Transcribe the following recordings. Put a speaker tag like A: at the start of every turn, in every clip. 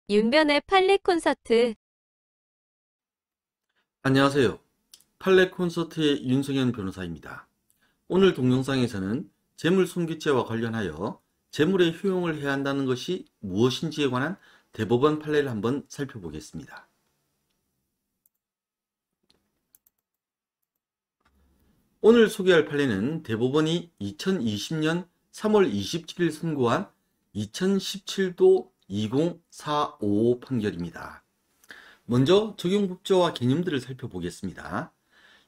A: 윤변의 판례 콘서트.
B: 안녕하세요. 판례 콘서트의 윤성현 변호사입니다. 오늘 동영상에서는 재물손괴죄와 관련하여 재물의 효용을 해야 한다는 것이 무엇인지에 관한 대법원 판례를 한번 살펴보겠습니다. 오늘 소개할 판례는 대법원이 2020년 3월 27일 선고한 2017도 20455 판결입니다. 먼저 적용법조와 개념들을 살펴보겠습니다.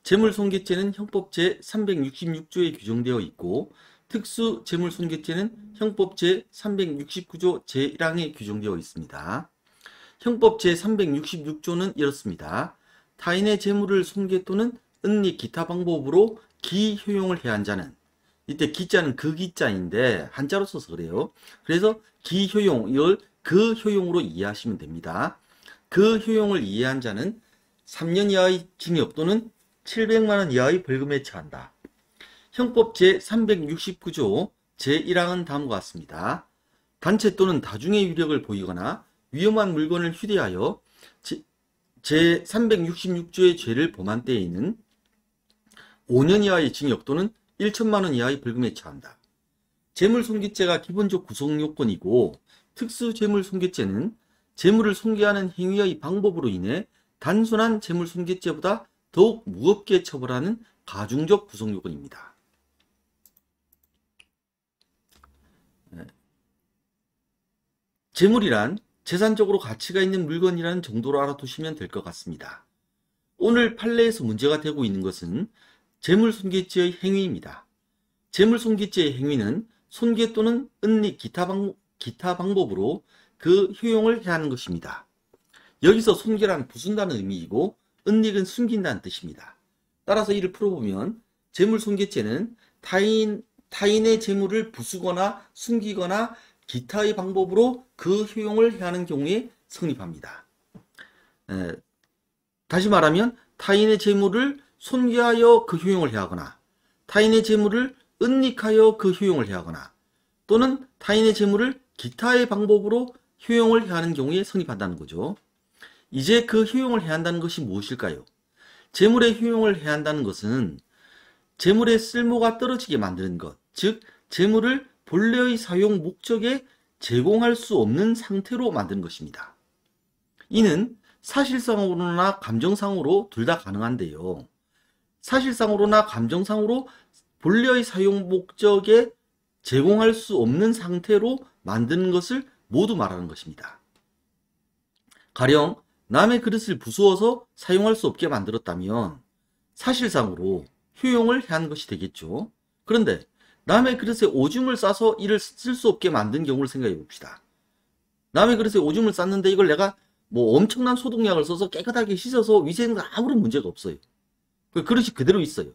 B: 재물손괴죄는 형법 제366조에 규정되어 있고 특수 재물손괴죄는 형법 제369조 제1항에 규정되어 있습니다. 형법 제366조는 이렇습니다. 타인의 재물을 손괴 또는 은닉 기타 방법으로 기효용을 해야 한 자는, 이때 기자는 그 기자인데 한자로 써서 그래요. 그래서 기효용, 이걸 그 효용으로 이해하시면 됩니다. 그 효용을 이해한 자는 3년 이하의 징역 또는 700만 원 이하의 벌금에 처한다. 형법 제369조 제1항은 다음과 같습니다. 단체 또는 다중의 위력을 보이거나 위험한 물건을 휴대하여 제366조의 죄를 범한 때에는 5년 이하의 징역 또는 1천만 원 이하의 벌금에 처한다. 재물손괴죄가 기본적 구성요건이고 특수재물손괴죄는 재물을 손괴하는 행위의 방법으로 인해 단순한 재물손괴죄보다 더욱 무겁게 처벌하는 가중적 구성요건입니다. 재물이란 재산적으로 가치가 있는 물건이라는 정도로 알아두시면 될 것 같습니다. 오늘 판례에서 문제가 되고 있는 것은 재물손괴죄의 행위입니다. 재물손괴죄의 행위는 손괴 또는 은닉 기타 방법으로 그 효용을 해야 하는 것입니다. 여기서 손괴란 부순다는 의미이고 은닉은 숨긴다는 뜻입니다. 따라서 이를 풀어보면 재물손괴죄는 타인의 재물을 부수거나 숨기거나 기타의 방법으로 그 효용을 해야 하는 경우에 성립합니다. 다시 말하면 타인의 재물을 손괴하여 그 효용을 해야 하거나 타인의 재물을 은닉하여 그 효용을 해야 하거나 또는 타인의 재물을 기타의 방법으로 효용을 해야 하는 경우에 성립한다는 거죠. 이제 그 효용을 해야 한다는 것이 무엇일까요? 재물의 효용을 해야 한다는 것은 재물의 쓸모가 떨어지게 만드는 것, 즉 재물을 본래의 사용 목적에 제공할 수 없는 상태로 만드는 것입니다. 이는 사실상으로나 감정상으로 둘 다 가능한데요. 사실상으로나 감정상으로 본래의 사용 목적에 제공할 수 없는 상태로 만드는 것을 모두 말하는 것입니다. 가령 남의 그릇을 부수어서 사용할 수 없게 만들었다면 사실상으로 효용을 해야 하는 것이 되겠죠. 그런데 남의 그릇에 오줌을 싸서 이를 쓸 수 없게 만든 경우를 생각해 봅시다. 남의 그릇에 오줌을 쌌는데 이걸 내가 엄청난 소독약을 써서 깨끗하게 씻어서 위생은 아무런 문제가 없어요. 그 그릇이 그대로 있어요.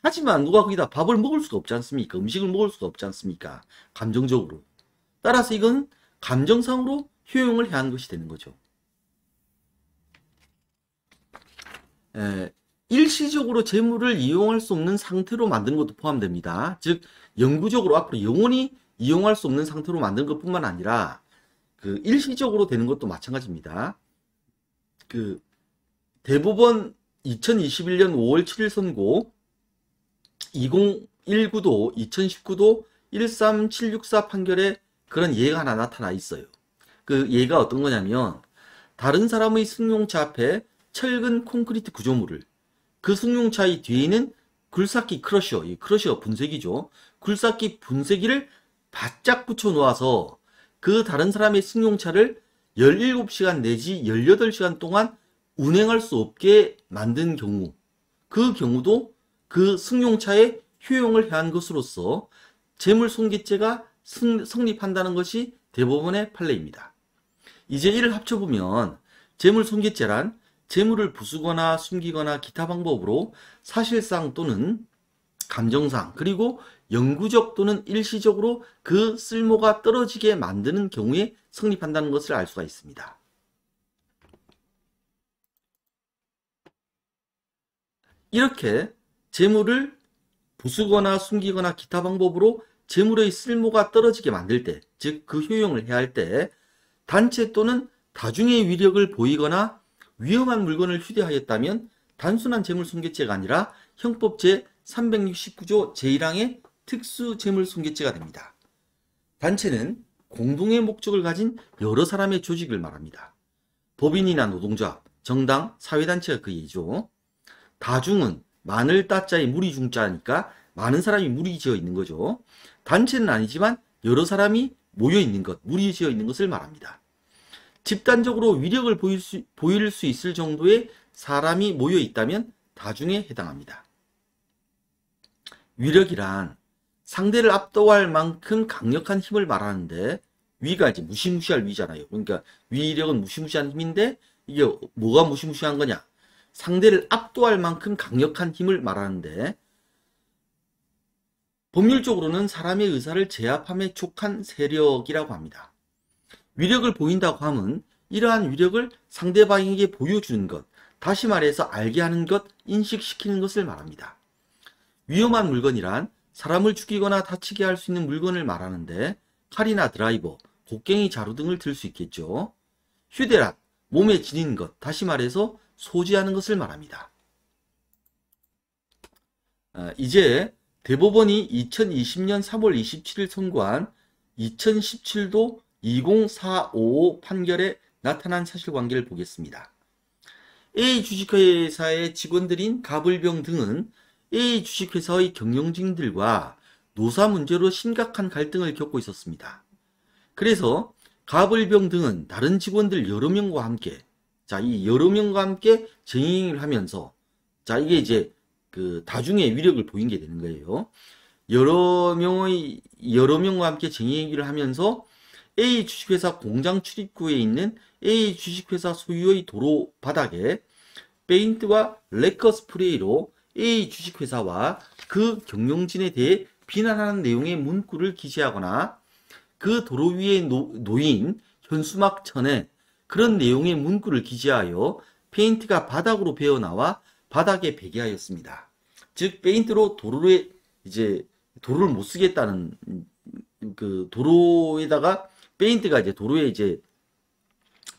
B: 하지만 누가 거기다 밥을 먹을 수가 없지 않습니까? 음식을 먹을 수가 없지 않습니까? 감정적으로. 따라서 이건 감정상으로 효용을 해야 하는 것이 되는 거죠. 일시적으로 재물을 이용할 수 없는 상태로 만든 것도 포함됩니다. 즉 영구적으로 앞으로 영원히 이용할 수 없는 상태로 만든 것뿐만 아니라 그 일시적으로 되는 것도 마찬가지입니다. 그 대법원 2021년 5월 7일 선고 2019도 2019도 13764 판결에 그런 예가 하나 나타나 있어요. 그 예가 어떤 거냐면 다른 사람의 승용차 앞에 철근 콘크리트 구조물을 그 승용차의 뒤에는 굴삭기 크러셔, 이 크러셔 분쇄기죠. 굴삭기 분쇄기를 바짝 붙여 놓아서 그 다른 사람의 승용차를 17시간 내지 18시간 동안 운행할 수 없게 만든 경우, 그 경우도 그 승용차에 효용을 해야 한 것으로서 재물손괴죄가 성립한다는 것이 대법원의 판례입니다. 이제 이를 합쳐보면 재물손괴죄란 재물을 부수거나 숨기거나 기타 방법으로 사실상 또는 감정상 그리고 영구적 또는 일시적으로 그 쓸모가 떨어지게 만드는 경우에 성립한다는 것을 알 수가 있습니다. 이렇게 재물을 부수거나 숨기거나 기타 방법으로 재물의 쓸모가 떨어지게 만들 때, 즉 그 효용을 해야 할 때 단체 또는 다중의 위력을 보이거나 위험한 물건을 휴대하였다면 단순한 재물손괴죄가 아니라 형법 제369조 제1항의 특수재물손괴죄가 됩니다. 단체는 공동의 목적을 가진 여러 사람의 조직을 말합니다. 법인이나 노동조합, 정당, 사회단체가 그 예죠. 다중은 많을 따자에 무리 중자니까 많은 사람이 무리지어 있는 거죠. 단체는 아니지만 여러 사람이 모여 있는 것, 무리지어 있는 것을 말합니다. 집단적으로 위력을 보일 수 있을 정도의 사람이 모여 있다면 다중에 해당합니다. 위력이란 상대를 압도할 만큼 강력한 힘을 말하는데, 위가 이제 무시무시할 위잖아요. 그러니까 위력은 무시무시한 힘인데 이게 뭐가 무시무시한 거냐? 상대를 압도할 만큼 강력한 힘을 말하는데, 법률적으로는 사람의 의사를 제압함에 촉한 세력이라고 합니다. 위력을 보인다고 하면 이러한 위력을 상대방에게 보여주는 것, 다시 말해서 알게 하는 것, 인식시키는 것을 말합니다. 위험한 물건이란 사람을 죽이거나 다치게 할 수 있는 물건을 말하는데, 칼이나 드라이버, 곡괭이 자루 등을 들 수 있겠죠. 휴대란 몸에 지닌 것, 다시 말해서 소지하는 것을 말합니다. 이제 대법원이 2020년 3월 27일 선고한 2017도 20455 판결에 나타난 사실관계를 보겠습니다. A 주식회사의 직원들인 가불병 등은 A 주식회사의 경영진들과 노사 문제로 심각한 갈등을 겪고 있었습니다. 그래서 가불병 등은 다른 직원들 여러 명과 함께, 이 여러 명과 함께 쟁행을 하면서, 이게 이제 그 다중의 위력을 보인 게 되는 거예요. 여러 명과 함께 쟁행을 하면서 A 주식회사 공장 출입구에 있는 A 주식회사 소유의 도로 바닥에 페인트와 레커 스프레이로 A 주식회사와 그 경영진에 대해 비난하는 내용의 문구를 기재하거나 그 도로 위에 놓인 현수막천에 그런 내용의 문구를 기재하여 페인트가 바닥으로 배어나와 바닥에 베게 하였습니다. 즉 페인트로 도로를 못 쓰겠다는, 그 도로에다가 페인트가 이제 도로에 이제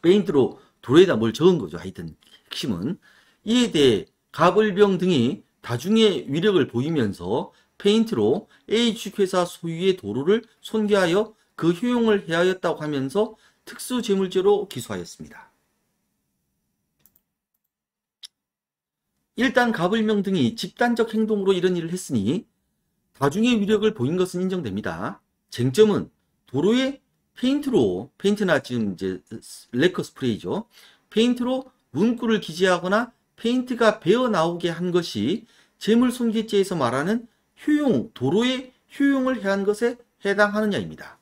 B: 페인트로 도로에다 뭘 적은 거죠. 하여튼 핵심은 이에 대해 가불병 등이 다중의 위력을 보이면서 페인트로 A 주식회사 소유의 도로를 손괴하여 그 효용을 해하였다고 하면서 특수재물죄로 기소하였습니다. 일단 가불명 등이 집단적 행동으로 이런 일을 했으니 다중의 위력을 보인 것은 인정됩니다. 쟁점은 도로에 페인트나 지금 이제 레커 스프레이죠. 페인트로 문구를 기재하거나 페인트가 배어 나오게 한 것이 재물손괴죄에서 말하는 도로의 효용을 해한 것에 해당하느냐입니다.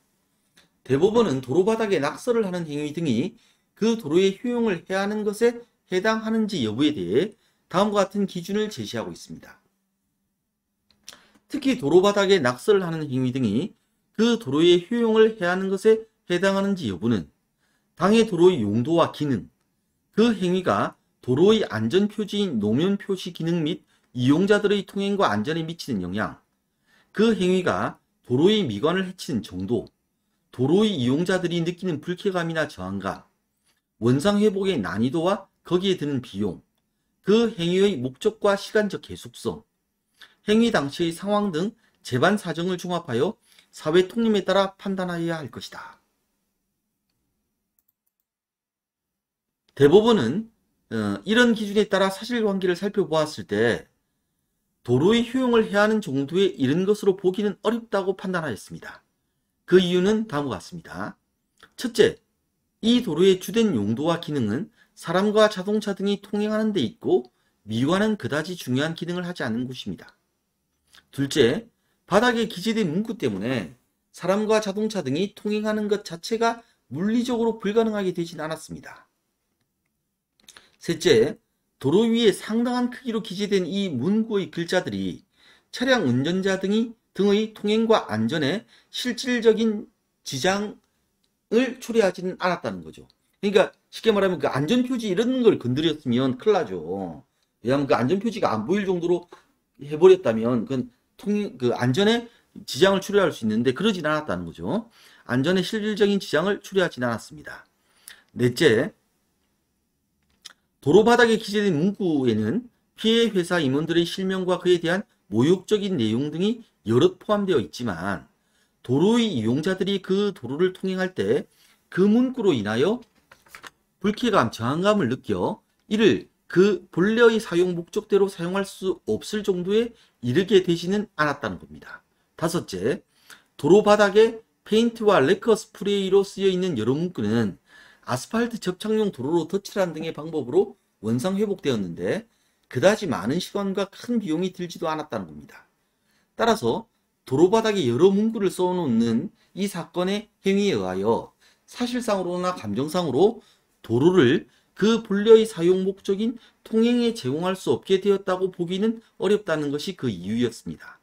B: 대법원은 도로바닥에 낙서를 하는 행위 등이 그 도로의 효용을 해하는 것에 해당하는지 여부에 대해 다음과 같은 기준을 제시하고 있습니다. 특히 도로바닥에 낙서를 하는 행위 등이 그 도로의 효용을 해하는 것에 해당하는지 여부는 당해 도로의 용도와 기능, 그 행위가 도로의 안전표지인 노면표시 기능 및 이용자들의 통행과 안전에 미치는 영향, 그 행위가 도로의 미관을 해치는 정도, 도로의 이용자들이 느끼는 불쾌감이나 저항감, 원상회복의 난이도와 거기에 드는 비용, 그 행위의 목적과 시간적 계속성, 행위 당시의 상황 등 재반 사정을 종합하여 사회 통념에 따라 판단하여야 할 것이다. 대법원은 이런 기준에 따라 사실관계를 살펴보았을 때 도로의 효용을 해하는 정도에 이른 것으로 보기는 어렵다고 판단하였습니다. 그 이유는 다음과 같습니다. 첫째, 이 도로의 주된 용도와 기능은 사람과 자동차 등이 통행하는 데 있고 미관은 그다지 중요한 기능을 하지 않는 곳입니다. 둘째, 바닥에 기재된 문구 때문에 사람과 자동차 등이 통행하는 것 자체가 물리적으로 불가능하게 되진 않았습니다. 셋째, 도로 위에 상당한 크기로 기재된 이 문구의 글자들이 차량 운전자 등의 통행과 안전에 실질적인 지장을 초래하지는 않았다는 거죠. 그러니까 쉽게 말하면 그 안전표지 이런 걸 건드렸으면 큰일 나죠. 왜냐하면 그 안전표지가 안 보일 정도로 해버렸다면 그 안전에 지장을 초래할 수 있는데 그러진 않았다는 거죠. 안전에 실질적인 지장을 초래하진 않았습니다. 넷째, 도로 바닥에 기재된 문구에는 피해 회사 임원들의 실명과 그에 대한 모욕적인 내용 등이 여럿 포함되어 있지만 도로의 이용자들이 그 도로를 통행할 때 그 문구로 인하여 불쾌감, 저항감을 느껴 이를 그 본래의 사용 목적대로 사용할 수 없을 정도에 이르게 되지는 않았다는 겁니다. 다섯째, 도로 바닥에 페인트와 레커 스프레이로 쓰여 있는 여러 문구는 아스팔트 접착용 도로로 덧칠한 등의 방법으로 원상 회복되었는데 그다지 많은 시간과 큰 비용이 들지도 않았다는 겁니다. 따라서 도로 바닥에 여러 문구를 써놓는 이 사건의 행위에 의하여 사실상으로나 감정상으로 도로를 그 본래의 사용 목적인 통행에 제공할 수 없게 되었다고 보기는 어렵다는 것이 그 이유였습니다.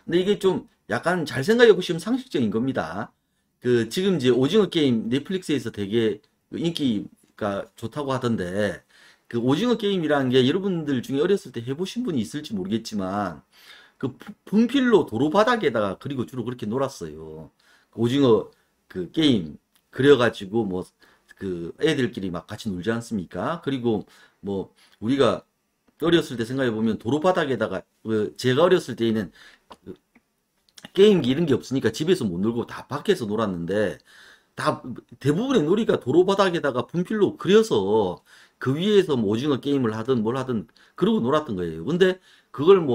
B: 근데 이게 좀 약간 잘 생각해 보시면 상식적인 겁니다. 지금 이제 오징어 게임 넷플릭스에서 되게 인기가 좋다고 하던데, 오징어 게임이라는 게 여러분들 중에 어렸을 때 해보신 분이 있을지 모르겠지만, 분필로 도로 바닥에다가 그리고 주로 그렇게 놀았어요. 오징어 게임 그려가지고 애들끼리 막 같이 놀지 않습니까? 그리고 우리가 어렸을 때 생각해 보면 도로 바닥에다가 제가 어렸을 때에는 게임기 이런 게 없으니까 집에서 못 놀고 다 밖에서 놀았는데 대부분의 놀이가 도로 바닥에다가 분필로 그려서 그 위에서 오징어 게임을 하든 뭘 하든 그러고 놀았던 거예요. 근데 그걸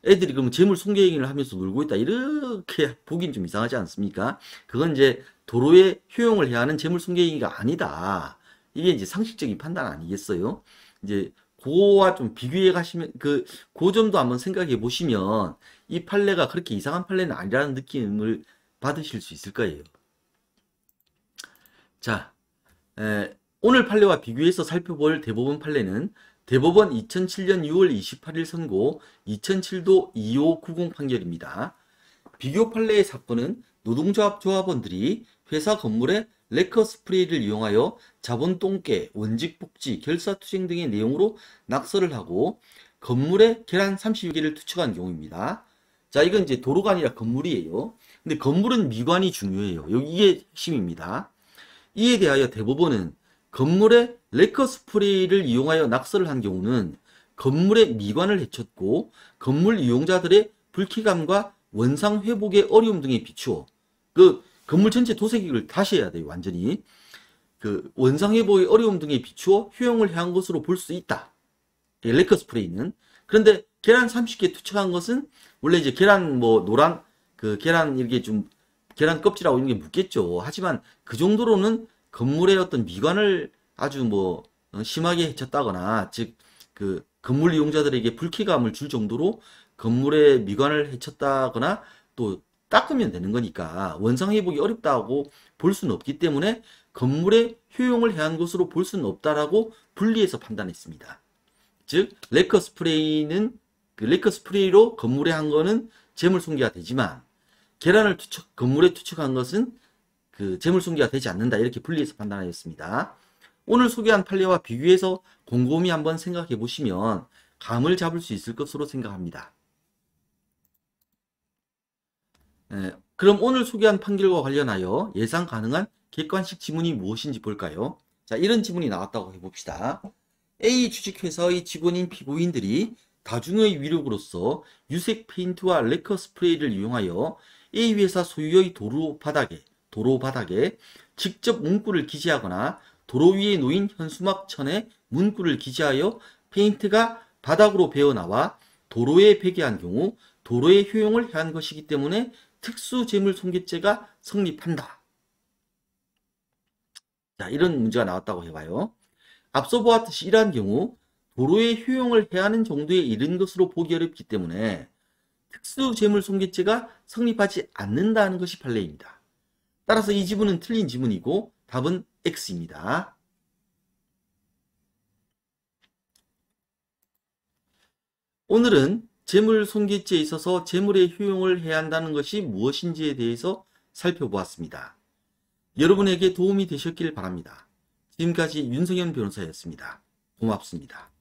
B: 애들이 그러면 재물 손괴행위를 하면서 놀고 있다 이렇게 보긴 좀 이상하지 않습니까? 그건 이제 도로에 효용을 해야 하는 재물 손괴행위가 아니다. 이게 이제 상식적인 판단 아니겠어요? 이제 그거와 좀 비교해 가시면 그 점도 한번 생각해 보시면 이 판례가 그렇게 이상한 판례는 아니라는 느낌을 받으실 수 있을 거예요. 자, 오늘 판례와 비교해서 살펴볼 대법원 판례는 대법원 2007년 6월 28일 선고 2007도 2590 판결입니다. 비교 판례의 사건은 노동조합 조합원들이 회사 건물에 레커 스프레이를 이용하여 자본 똥개, 원직 복지, 결사투쟁 등의 내용으로 낙서를 하고 건물에 계란 30여개를 투척한 경우입니다. 자, 이건 이제 도로가 아니라 건물이에요. 근데 건물은 미관이 중요해요. 이게 핵심입니다. 이에 대하여 대법원은 건물에 레커 스프레이를 이용하여 낙서를 한 경우는 건물의 미관을 해쳤고 건물 이용자들의 불쾌감과 원상 회복의 어려움 등에 비추어 건물 전체 도색을 다시 해야 돼요. 완전히 원상 회복의 어려움 등에 비추어 효용을 해한 것으로 볼 수 있다. 레커 스프레이는. 그런데 계란 30개 투척한 것은 원래 이제 계란 노란 계란 이렇게 좀 계란 껍질하고 이런 게 묻겠죠. 하지만 그 정도로는 건물의 어떤 미관을 아주 심하게 해쳤다거나 즉 건물 이용자들에게 불쾌감을 줄 정도로 건물의 미관을 해쳤다거나 또 닦으면 되는 거니까 원상 회복이 어렵다고 볼 수는 없기 때문에 건물에 효용을 해한 것으로 볼 수는 없다라고 분리해서 판단했습니다. 즉 레커 스프레이는 레커 스프레이로 건물에 한 거는 재물 손괴가 되지만 계란을 건물에 투척한 것은 재물 손괴가 되지 않는다 이렇게 분리해서 판단하였습니다. 오늘 소개한 판례와 비교해서 곰곰이 한번 생각해 보시면 감을 잡을 수 있을 것으로 생각합니다. 그럼 오늘 소개한 판결과 관련하여 예상 가능한 객관식 지문이 무엇인지 볼까요? 자, 이런 지문이 나왔다고 해봅시다. A 주식회사의 직원인 피고인들이 다중의 위력으로서 유색 페인트와 레커 스프레이를 이용하여 A 회사 소유의 도로 바닥에 직접 문구를 기재하거나 도로 위에 놓인 현수막 천에 문구를 기재하여 페인트가 바닥으로 배어나와 도로에 배게한 경우 도로의 효용을 해한 것이기 때문에 특수재물손괴죄가 성립한다. 자, 이런 문제가 나왔다고 해봐요. 앞서 보았듯이 이러한 경우 도로의 효용을 해하는 정도에 이른 것으로 보기 어렵기 때문에 특수재물손괴죄가 성립하지 않는다는 것이 판례입니다. 따라서 이 지문은 틀린 지문이고 답은 X입니다. 오늘은 재물손괴죄에 있어서 재물의 효용을 해야 한다는 것이 무엇인지에 대해서 살펴보았습니다. 여러분에게 도움이 되셨길 바랍니다. 지금까지 윤성현 변호사였습니다. 고맙습니다.